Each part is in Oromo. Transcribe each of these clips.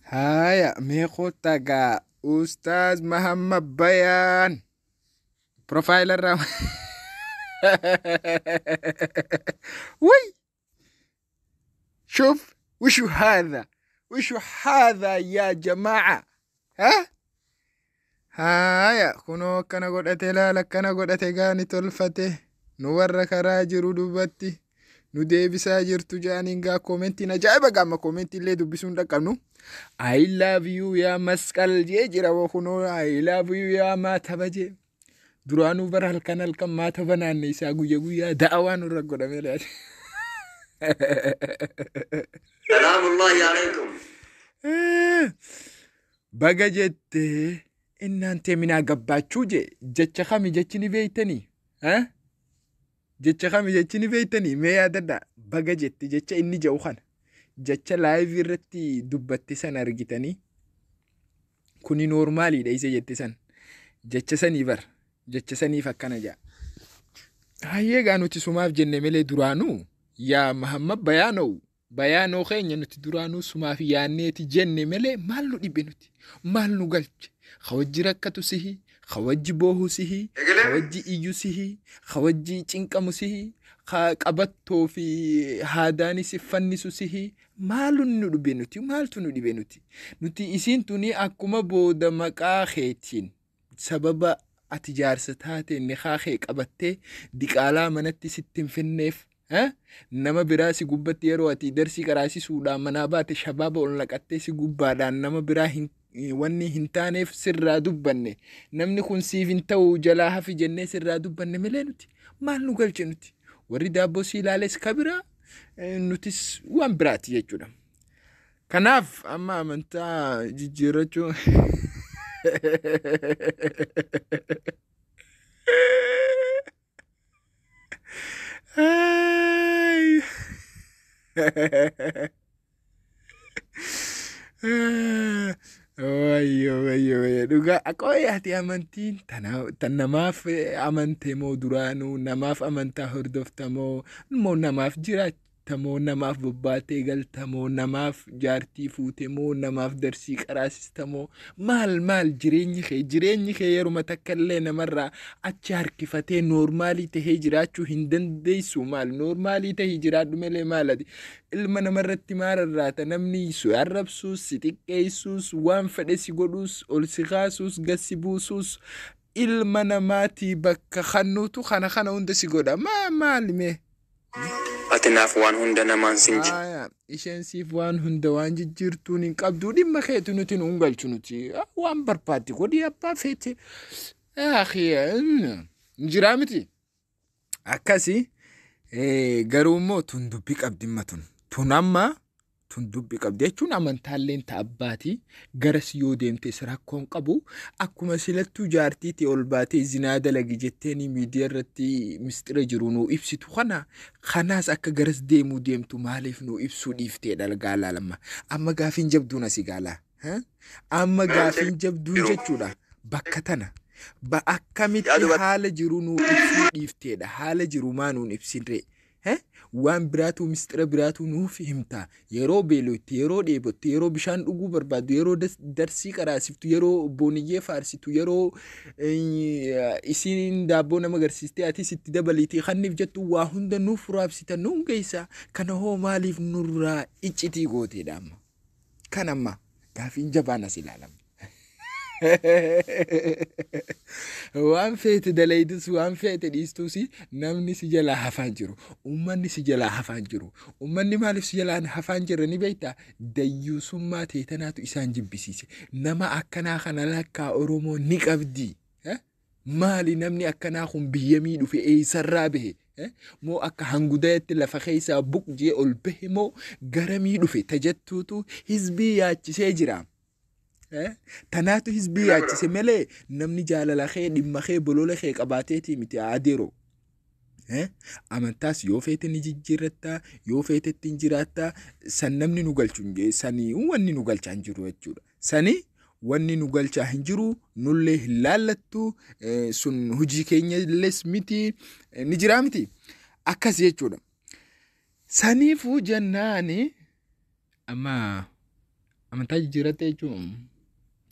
هايا ميخو تاقا أستاذ محمد بيان بروفايل الرام وي شوف وشو هذا وشو هذا يا جماعة ها هايا كنو كان قد لا كان قد غاني تلفته نورك راجر دبتي نديبسا jirtu jaaniin gaa koomentiin ajaa'iba gaama koomentii illee dubbisuun dhaqqabnu I love you yaa masqal jee jira kunoo I love you yaa maataba jee duraanuu bara halkan maataba naanne isaa guyyaa da'awaa nurra godhame laata. Salaamullahi alaykum. Baga jettee innaan minaa gabbaachuu jee jecha kami jechi ni beeytanii jecha kami jechi ni beeytanii mee yaadadha baga jette jecha inni jedhu kana jecha live irratti dubbatti san argitanii kuni normaaliidha isa jette san jecha sanii bar jecha saniif akkana jaa hayyeegaa nuti sumaaf jenne malee duraanuu yaa Muhammad bayaanoo keenya nuti duraanuu sumaaf yaanneeti jenne malee maal nu dhibe nuti maal nu galche khawajji rakkatu sihi khawajji boohu sihi khawajji iyyu sihi khawajji cinqamu sihi qabattoo fi haadaani siffannisu sihi maalu nu dhibe nuti maaltu nu dhibe nuti isiin tuni akkuma booda maqaa keetiin sababa ati jaarsa taate ni khaakee qabattee diqaalaa manatti sittin finneef nama biraa si gubbatti yeroo ati darsii qaraasisuudhaan manaa baate shabaaba ol naqattee si gubbaadhaan nama biraa wanni hin taaneef sirraa dubbanne namni kun siif hin ta'u jalaa hafi jennee sirraa dubbanne malee nuti maal nu galche nuti warri daabboo si ilaales kabiraa nutis waan biraati jechuudha. Kanaaf amma amantaa jijjiirrachuu Wayyo dhugaa aqooyaati amantiin tan namaaf amante moo duraanuu namaaf amantaa hordoftamoo moo namaaf jiraattamoo namaaf bobbaatee galtamoo namaaf jaartii fuutemoo namaaf darsii qaraasistamoo maal jireenyi kee yeruma takkallee namarraa achi harkifatee noormaalii tahee jiraachuu hin dandeessu maal noormaalii tahee jiraadhu malee maalati ilma namarratti maararraata namni si arrabsuus si xiqqeessuus waan fedhe si godhuus ol si kaasuus gassi buusuus ilma namaatii bakka kannuutu kana hunda si godha maali mee Ati naaf waan hunda namaan sinji. Isheen siif waan hunda waan jijjiirtuun hin qabdu dhimma keetu nuti nu galchu nuti waan barbaadde godhi abbaa feete jiraa miti akkasi garuu immoo tun dubbii qabdimma tun amma tun dubbii qabdi jechuun amantaalleen ta'abbaati garas yoo deemtes rakkoon qabu akkuma silattuu jaartiitii ol baatee zinaa dalagi jetteeni miidiyaa irratti mistira jiru nu ibsitu kanaas akka garas deemtu maaliif nu ibsuu dhiiftee dhalgaalaa lamma amma gaafiin jabduun asii gaalaa amma gaafiin jabduun jechuudha bakka tana akkamitti haala jiru nu ibsuu dhiifteedha haala jiru maa nuun ibsinree waan biraatu mistira biraatu nuuf himta yeroo beelotti yeroo dheebotti yeroo bishaan dhuguu barbaadu yeroo darsii qaraasiftu yeroo booniyyee faarsitu yeroo isiin daabboo nama agarsiistee ati sitti dabaliitii kanniif jettu waa hunda nuuf raabsita nuun geessa kana hoo maaliif nurraa iccitii gooteedha amma kan amma gaafiin jabaan as ilaalama. Waan feete dalaydus waan feete dhiistuus namni si jalaa hafaan jiru ummanni si jalaa hafaan jiru ummanni maaliif si jalaa hafaan jirra ni beektaa dayyuusummaa teetanaatu isaan jibbisiise nama akkanaa kana lakkaa Oromoo ni qabdi maali namni akkanaa kun biyya miidhufe eessarraa bahe moo akka hangudaatti lafa keessaa buqjee ol bahe moo gara miidhufe tajattuutu hizbii yaachisee jira. Tanaatu hizbii yaachise malee namni jaalala kee dhimma kee bolola kee qabaateetii miti adeero amantaas yoo feete ni jijjiirratta yoo feetetti hin jiraatta san namni nu galchu sanii wanni nu galchaa hin jiru jechuudha sanii wanni nu galchaa hin jiru nullee hin laallattu sun hojii keenya illees miti ni jiraa miti akkas jechuudha saniifuu jennaani amma amantaa jijjiirratte jechuun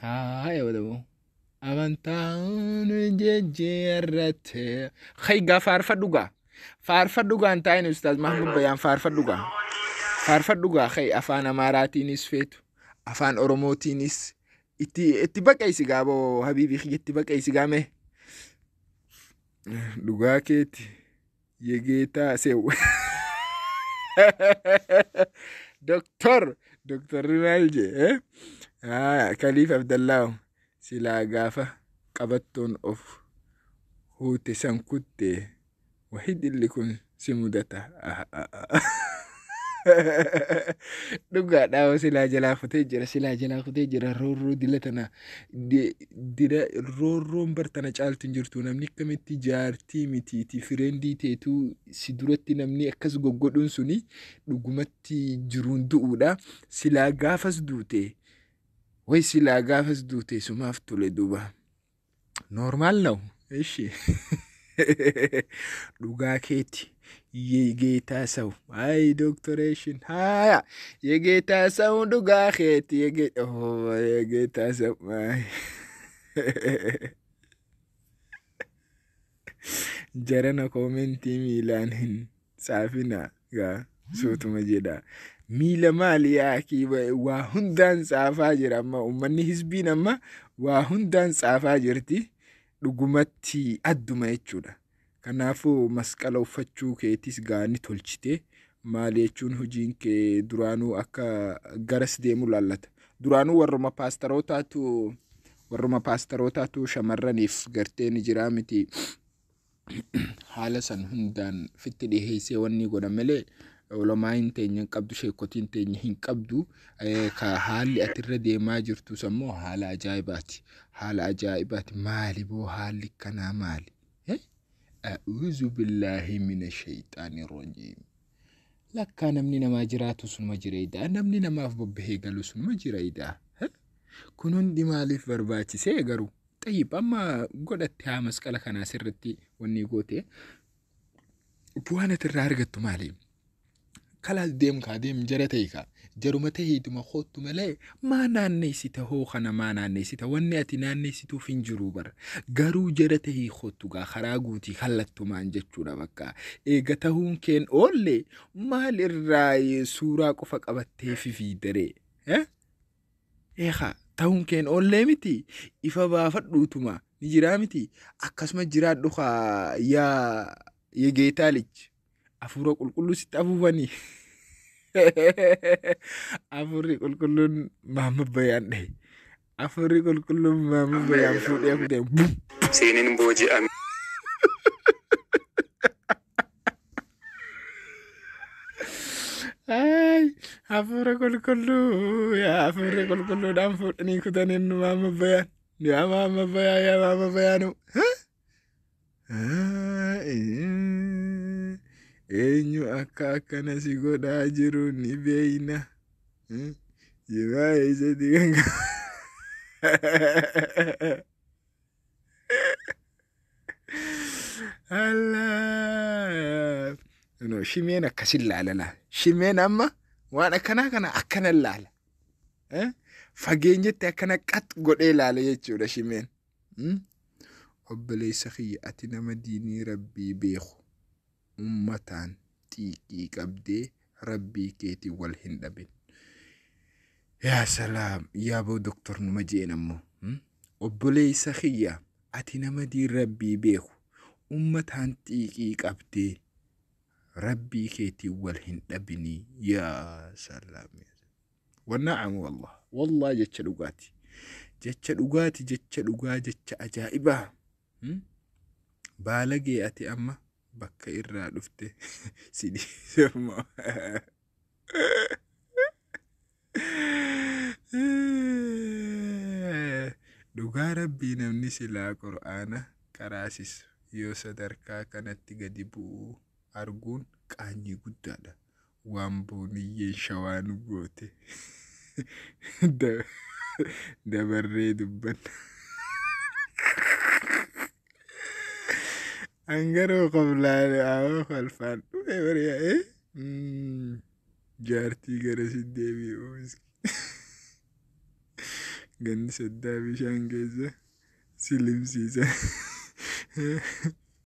haa wadamoo amantaan jijjiirratte gaa faarfadhu gaa hin taa'in ustaaz Mahmud Bayaan faarfadhu gaa afaan Amaaraatiinis feetu afaan Oromootiinis itti baqeessi gaaboo habiibii itti baqeessi gaame dhugaa keeti yegeetaa seewu doktor Rinalje Kaliif Abdallaahu silaa gaafa qabattoon of huute san kutte wahidilli kun si mudata dhugaa dhaawa silaa jalaa kutee jira roorroo dila tana dira roorroon bartana caaltu hin jirtu namni akkamitti jaartii mitiiti fireendii teetuu si duratti namni akkas goggodhuun suni dhugumatti jiruun du'uudha silaa gaafas duute sumaaf tole duuba normaal naw ishi dhugaa keeti የጌታ ሰው አይ ዶክተሬሽን ሃያ የጌታ ሰው ዱጋ ኼት የጌታ ሰው አይ ጀረነ ኮሜንቲ ሚላንን ጻፊና ጋ ሱቱመ ጀዳ ሚለ ማሊያ ኪ ዋሁንዳን ጻፋ ጅራማ ኡመኒ ህዝቢናማ ዋሁንዳን ጻፋ ጅርቲ ዱጉመቲ አዱማ የቹዳ kanaafuu masqala uffachuu keetis gaani tolchite maal jechuun hojiin kee duraanuu akka garas deemu laallata duraanuu warruma paastarootaatu shamarraniif gartee ni jira miti haala san hundaan fitti dhiheessee wanni godhan malee ulamaa hin teenye hin qabdu sheekotiin teenye hin qabdu ka haalli atirra deemaa jirtu sammoo haala ajaa'ibaati maali boo haalli kanaa maali أعوذ بالله من الشيطان الرجيم لك نمني نما جراتو سن مجريدا نمني نما فبه قالو سن مجريدا كنون دي مالي فرباتي سيغرو طيب أما قدت يا مسكالة كان سرتي وني قوتي بوانا ترارغتو مالي كلا ديم كاديم جرتيكا جرمته دم خوت ملأ ما نانيسيته هو خنا ما نانيسيته ونياتي نانيسيتو فين جروبر قارو جرته خوتوغا خراغوتي خلتو ما انجتشونا بكا إيغتهون كين أولي ما للراي سورا قفك أبته في دري إيخا تهون كين أولي متي إفا بافت روتما نجرامتي أكاسما جراد دوخا يا يجيتالج أفورا كل ست أفوفاني أفوري كل ماما بيان دي أفوري كل ماما بيان فوق يا كده سينين بوجي أمي ay afure kul ya afure kul dan fut ni kutanin mama bayan ya mama bayanu enyu akakana sigoda jiru ni beina jiwa ise diganga Allah no shimena kasilla shimena amma waan akkana laala fageenyetti akkana qat godhee laala jechuudha shimeen obboleessa kiyya ati nama diinii rabbii beeku ummataan xiiqii qabdee rabbii keetii wal hin dhabin yaa salaam yaaboo doktor numa jeen ammoo obboleessa kiyya ati nama diin rabbii beeku ummataan xiiqii qabdee ربي كيتي والهن أبني يا سلام والنعم والله جتش لغاتي جتش أجائبة بالغي أتي أما بكا إرى لفته سيدي سرما لغا ربي نمني سلا قرآن كراسيس يو صدركا كانت تغدبو arguun qaanyii guddaadha waan booniyyeen shawaan goote dabarree dubban angaroo qablaale awoo khalfaan dhufe bari'a'ee jaartii gara siddeebii oomiski Gandi soddaa bishaan keessa si limsiisa.